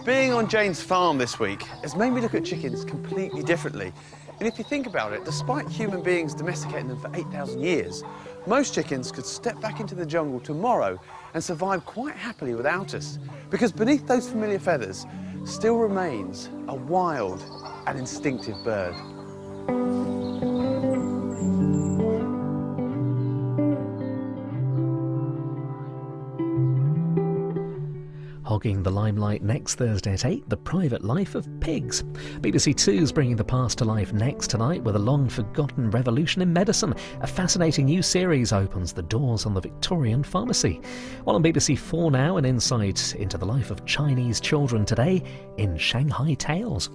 Being on Jane's farm this week has made me look at chickens completely differently. And if you think about it, despite human beings domesticating them for 8,000 years, most chickens could step back into the jungle tomorrow and survive quite happily without us. Because beneath those familiar feathers still remains a wild and instinctive bird. Hogging the limelight next Thursday at 8, The Private Life of Pigs. BBC 2's bringing the past to life next tonight with a long-forgotten revolution in medicine. A fascinating new series opens the doors on the Victorian pharmacy. While on BBC 4 now, an insight into the life of Chinese children today in Shanghai Tales.